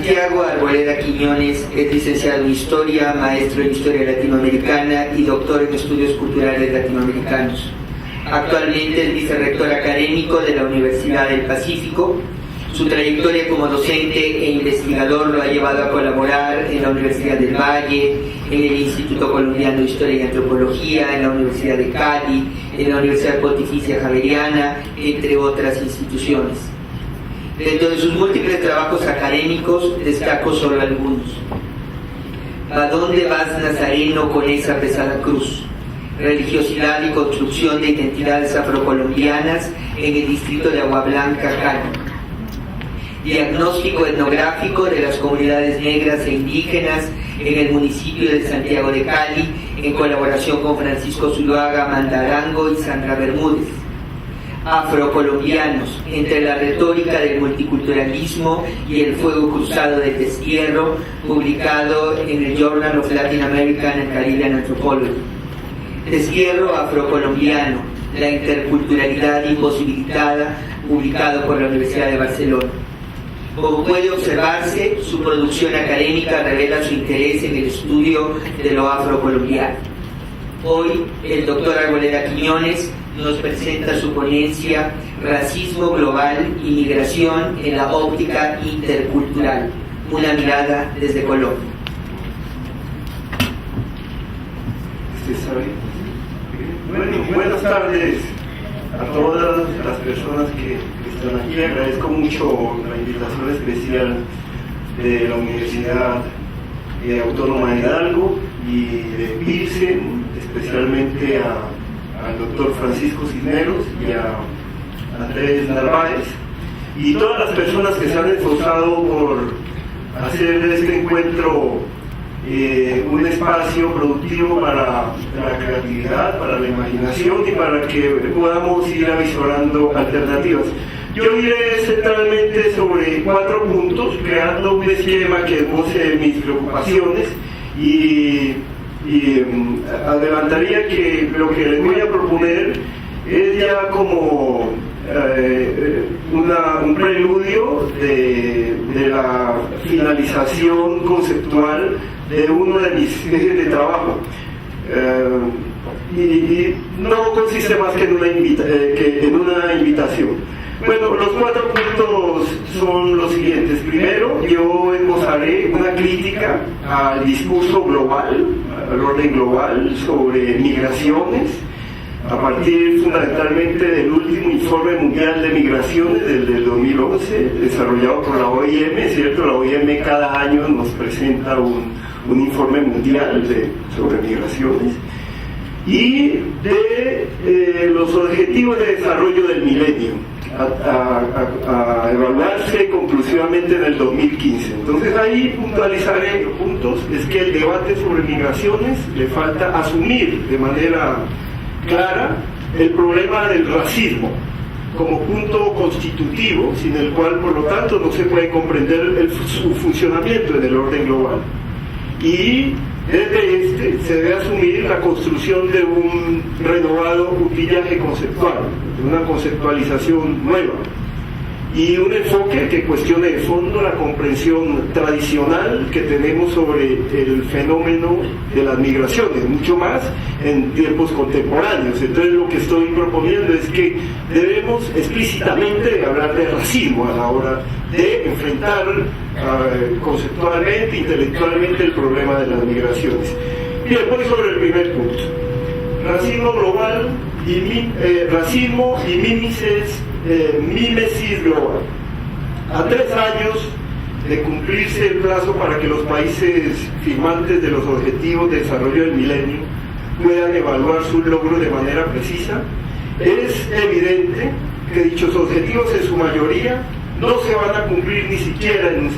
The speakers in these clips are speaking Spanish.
Santiago Arboleda Quiñones es licenciado en Historia, maestro en Historia Latinoamericana y doctor en Estudios Culturales Latinoamericanos. Actualmente es vicerrector académico de la Universidad del Pacífico. Su trayectoria como docente e investigador lo ha llevado a colaborar en la Universidad del Valle, en el Instituto Colombiano de Historia y Antropología, en la Universidad de Cali, en la Universidad Pontificia Javeriana, entre otras instituciones. Dentro de sus múltiples trabajos académicos, destaco solo algunos. ¿A dónde vas, Nazareno, con esa pesada cruz? Religiosidad y construcción de identidades afrocolombianas en el distrito de Agua Blanca, Cali. Diagnóstico etnográfico de las comunidades negras e indígenas en el municipio de Santiago de Cali, en colaboración con Francisco Zuluaga Mandarango y Sandra Bermúdez. Afrocolombianos, entre la retórica del multiculturalismo y el fuego cruzado del destierro, publicado en el Journal of Latin American and Caribbean Anthropology. Destierro afrocolombiano, la interculturalidad imposibilitada, publicado por la Universidad de Barcelona. Como puede observarse, su producción académica revela su interés en el estudio de lo afrocolombiano. Hoy, el doctor Arboleda Quiñones nos presenta su ponencia Racismo Global y Migración en la Óptica Intercultural, una mirada desde Colombia. Bueno, buenas tardes a todas las personas que están aquí. Agradezco mucho la invitación especial de la Universidad Autónoma de Hidalgo y de PIRSEN, especialmente al doctor Francisco Cisneros y a Andrés Narváez y todas las personas que se han esforzado por hacer de este encuentro un espacio productivo para la creatividad, para la imaginación y para que podamos ir avisorando alternativas. Yo diré centralmente sobre 4 puntos, creando un esquema que esboce mis preocupaciones y adelantaría que lo que les voy a proponer es ya como un preludio de la finalización conceptual de uno de mis ejes de trabajo. Y no consiste más que en una invitación. Bueno, los 4 puntos son los siguientes. Primero, yo esbozaré una crítica al discurso global, al orden global sobre migraciones, a partir fundamentalmente del último informe mundial de migraciones del 2011, desarrollado por la OIM, ¿cierto? La OIM cada año nos presenta un informe mundial sobre migraciones, y de los objetivos de desarrollo del milenio, a evaluarse conclusivamente en el 2015. Entonces ahí puntualizaré puntos. Es que el debate sobre migraciones le falta asumir de manera clara el problema del racismo como punto constitutivo, sin el cual por lo tanto no se puede comprender su funcionamiento en el orden global. Y desde se debe asumir la construcción de un renovado utillaje conceptual, de una conceptualización nueva y un enfoque que cuestione de fondo la comprensión tradicional que tenemos sobre el fenómeno de las migraciones, mucho más en tiempos contemporáneos. Entonces lo que estoy proponiendo es que debemos explícitamente hablar de racismo a la hora de enfrentar conceptualmente, intelectualmente el problema de las migraciones. Bien, voy sobre el primer punto. Racismo global y racismo y mímesis global. A 3 años de cumplirse el plazo para que los países firmantes de los Objetivos de Desarrollo del Milenio puedan evaluar sus logros de manera precisa, es evidente que dichos objetivos en su mayoría no se van a cumplir ni siquiera en un 50%.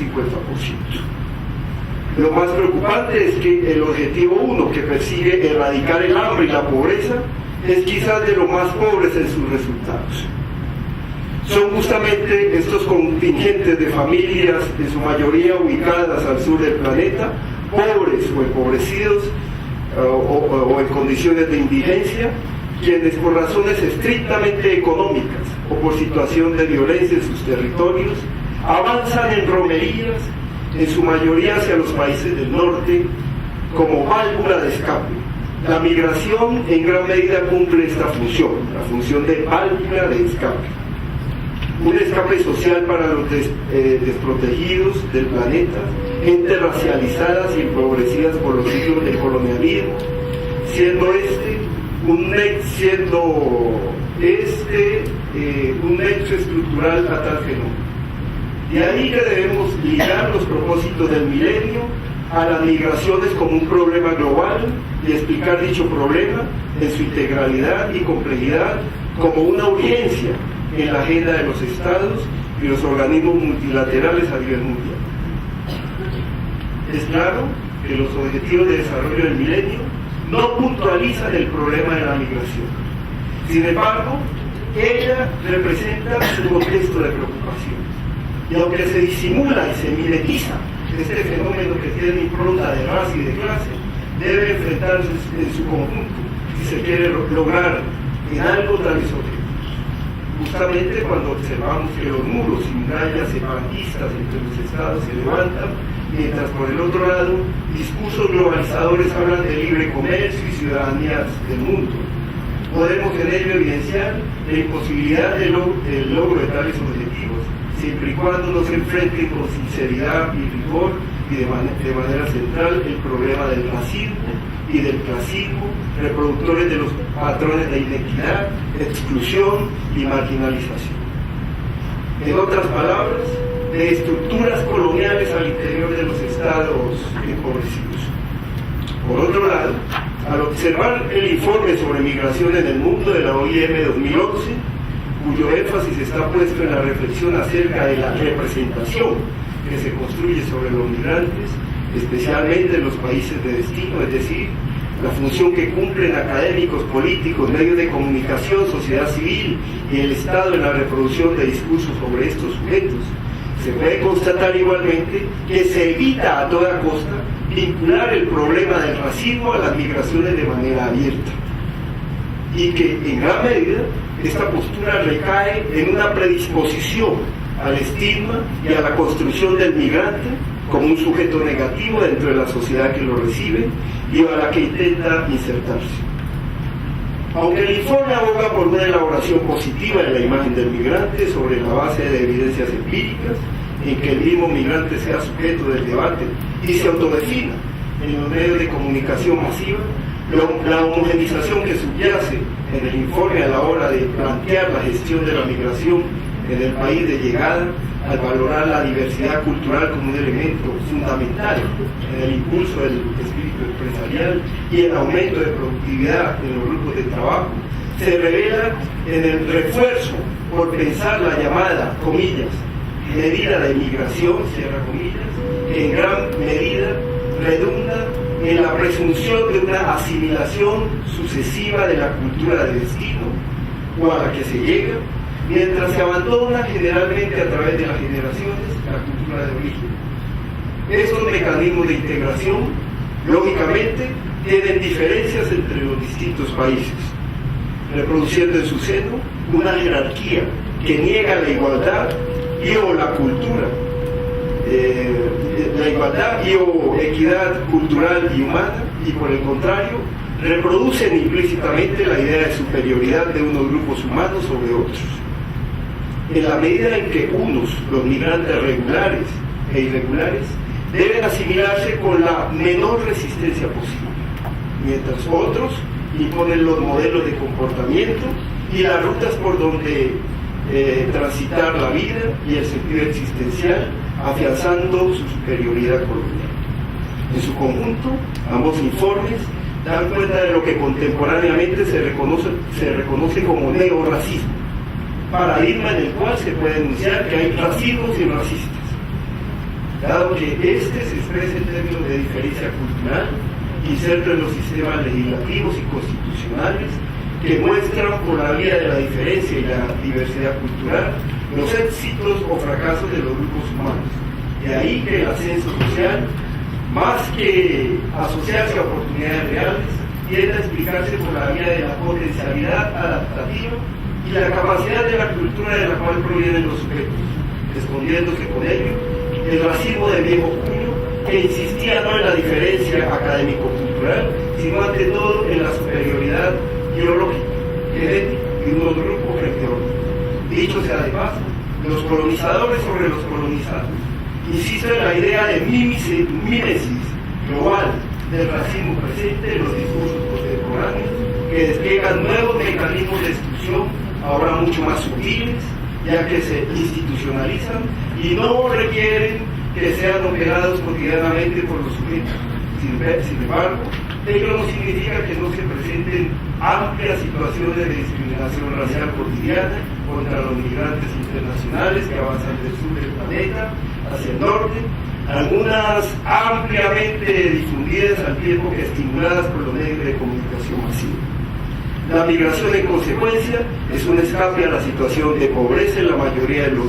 Lo más preocupante es que el objetivo 1, que persigue erradicar el hambre y la pobreza, es quizás de los más pobres en sus resultados. Son justamente estos contingentes de familias, en su mayoría ubicadas al sur del planeta, pobres o empobrecidos o en condiciones de indigencia, quienes por razones estrictamente económicas o por situación de violencia en sus territorios avanzan en romerías en su mayoría hacia los países del norte, como válvula de escape. La migración en gran medida cumple esta función, la función de válvula de escape. Un escape social para los desprotegidos del planeta, gentes racializadas y empobrecidas por los siglos del colonialismo, siendo un nexo estructural a tal fenómeno. De ahí que debemos ligar los propósitos del milenio a las migraciones como un problema global y explicar dicho problema en su integralidad y complejidad como una urgencia en la agenda de los estados y los organismos multilaterales a nivel mundial. Es claro que los objetivos de desarrollo del milenio no puntualizan el problema de la migración. Sin embargo, ella representa un contexto de preocupación. Y aunque se disimula y se mimetiza este fenómeno que tiene impronta de raza y de clase, debe enfrentarse en su conjunto si se quiere lograr en algo tales objetivos. Justamente cuando observamos que los muros y murallas separatistas entre los estados se levantan, mientras por el otro lado discursos globalizadores hablan de libre comercio y ciudadanías del mundo, podemos en ello evidenciar la imposibilidad del logro de tales objetivos, siempre y cuando no se enfrenten con sinceridad y rigor y de manera central el problema del racismo y del clasismo, reproductores de los patrones de inequidad, exclusión y marginalización. En otras palabras, de estructuras coloniales al interior de los estados empobrecidos. Por otro lado, al observar el informe sobre migración en el mundo de la OIM 2011, cuyo énfasis está puesto en la reflexión acerca de la representación que se construye sobre los migrantes, especialmente en los países de destino, es decir, la función que cumplen académicos, políticos, medios de comunicación, sociedad civil y el Estado en la reproducción de discursos sobre estos sujetos, se puede constatar igualmente que se evita a toda costa vincular el problema del racismo a las migraciones de manera abierta, y que en gran medida esta postura recae en una predisposición al estigma y a la construcción del migrante como un sujeto negativo dentro de la sociedad que lo recibe y a la que intenta insertarse. Aunque el informe aboga por una elaboración positiva de la imagen del migrante sobre la base de evidencias empíricas, en que el mismo migrante sea sujeto del debate y se autodefina en los medios de comunicación masiva, la homogenización que subyace en el informe a la hora de plantear la gestión de la migración en el país de llegada, al valorar la diversidad cultural como un elemento fundamental en el impulso del espíritu empresarial y el aumento de productividad en los grupos de trabajo, se revela en el refuerzo por pensar la llamada, comillas, medida de migración, cierra comillas, que en gran medida redunda en la presunción de una asimilación sucesiva de la cultura de destino o a la que se llega, mientras se abandona generalmente a través de las generaciones la cultura de origen. Estos mecanismos de integración, lógicamente, tienen diferencias entre los distintos países, reproduciendo en su seno una jerarquía que niega la igualdad y o la cultura, la igualdad y o equidad cultural y humana, y por el contrario, reproducen implícitamente la idea de superioridad de unos grupos humanos sobre otros. En la medida en que unos, los migrantes regulares e irregulares, deben asimilarse con la menor resistencia posible, mientras otros imponen los modelos de comportamiento y las rutas por donde transitar la vida y el sentido existencial, afianzando su superioridad colonial. En su conjunto, ambos informes dan cuenta de lo que contemporáneamente se reconoce como neorracismo, paradigma en el cual se puede enunciar que hay racismos y racistas, dado que este se expresa en términos de diferencia cultural, inserto en los sistemas legislativos y constitucionales que muestran por la vía de la diferencia y la diversidad cultural los éxitos o fracasos de los grupos humanos. De ahí que el ascenso social, más que asociarse a oportunidades reales, tiende a explicarse por la vía de la potencialidad adaptativa y la capacidad de la cultura de la cual provienen los sujetos, escondiéndose con ello el racismo del viejo cuño, que insistía no en la diferencia académico-cultural, sino ante todo en la superioridad biológica, genética de unos grupos frente a otros. Dicho sea de paso, los colonizadores sobre los colonizados insisten en la idea de mímesis global del racismo presente en los discursos contemporáneos, que despliegan nuevos mecanismos de exclusión, ahora mucho más sutiles, ya que se institucionalizan y no requieren que sean operados cotidianamente por los sujetos. Sin embargo, ello no significa que no se presenten amplias situaciones de discriminación racial cotidiana contra los migrantes internacionales que avanzan del sur del planeta hacia el norte, algunas ampliamente difundidas al tiempo que estimuladas por los medios de comunicación masiva. La migración, en consecuencia, es un escape a la situación de pobreza en la mayoría de los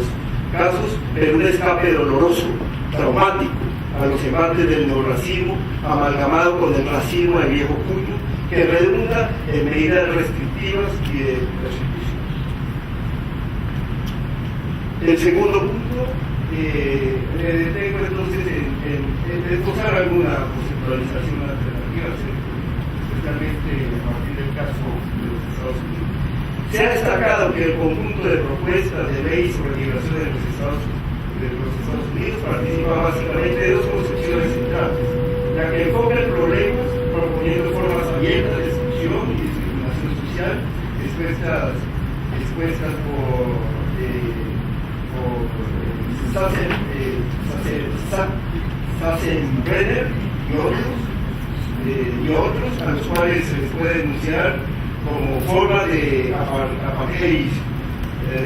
casos, pero un escape doloroso, traumático, a los embates del neorracismo, amalgamado con el racismo del viejo cuño, que redunda en medidas restrictivas y de persecución. El segundo punto, me detengo entonces en esbozar alguna conceptualización alternativa, especialmente a partir del caso de los Estados Unidos. Se ha destacado que el conjunto de propuestas de ley sobre migración de los Estados Unidos participa básicamente de dos concepciones centrales, la que enfoca el problema proponiendo formas abiertas de exclusión y discriminación social expuestas por Sassenbrenner y otros, a los cuales se les puede denunciar como formas de apartheid,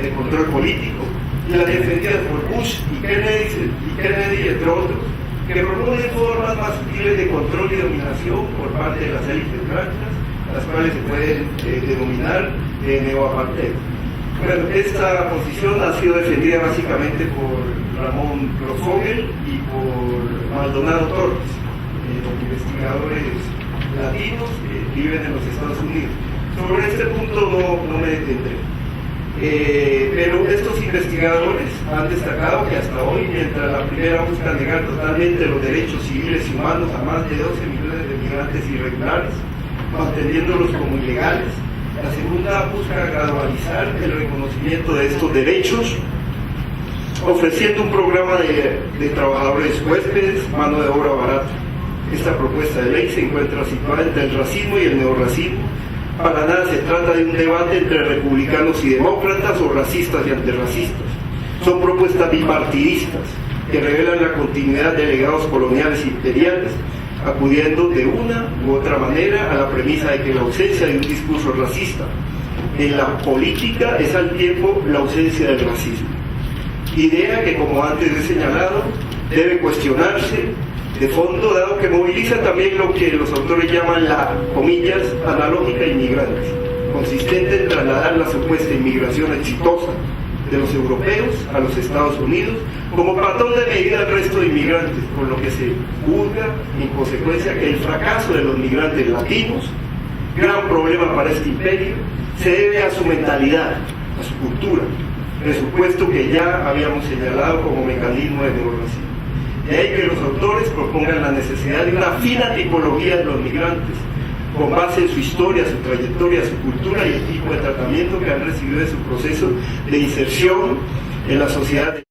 de control político, y las defendidas por Bush y Kennedy, entre otros, que proponen formas más sutiles de control y dominación por parte de las élites blancas, las cuales se pueden denominar neoapartheid. Bueno, esta posición ha sido defendida básicamente por Ramón Rosogel y por Maldonado Torres, investigadores latinos que viven en los Estados Unidos. Sobre este punto no me detendré. Pero estos investigadores han destacado que hasta hoy, mientras la primera busca negar totalmente los derechos civiles y humanos a más de 12 millones de migrantes irregulares, manteniéndolos como ilegales, la segunda busca gradualizar el reconocimiento de estos derechos, ofreciendo un programa de trabajadores huéspedes, mano de obra barata. Esta propuesta de ley se encuentra situada entre el racismo y el neorracismo. Para nada se trata de un debate entre republicanos y demócratas o racistas y antirracistas. Son propuestas bipartidistas que revelan la continuidad de legados coloniales imperiales, acudiendo de una u otra manera a la premisa de que la ausencia de un discurso racista en la política es al tiempo la ausencia del racismo. Idea que, como antes he señalado, debe cuestionarse de fondo, dado que moviliza también lo que los autores llaman la, comillas, analógica inmigrante, consistente en trasladar la supuesta inmigración exitosa de los europeos a los Estados Unidos como patrón de medida al resto de inmigrantes, por lo que se juzga en consecuencia que el fracaso de los migrantes latinos, gran problema para este imperio, se debe a su mentalidad, a su cultura, presupuesto que ya habíamos señalado como mecanismo de neorracismo. De ahí que los autores propongan la necesidad de una fina tipología de los migrantes, con base en su historia, su trayectoria, su cultura y el tipo de tratamiento que han recibido en su proceso de inserción en la sociedad.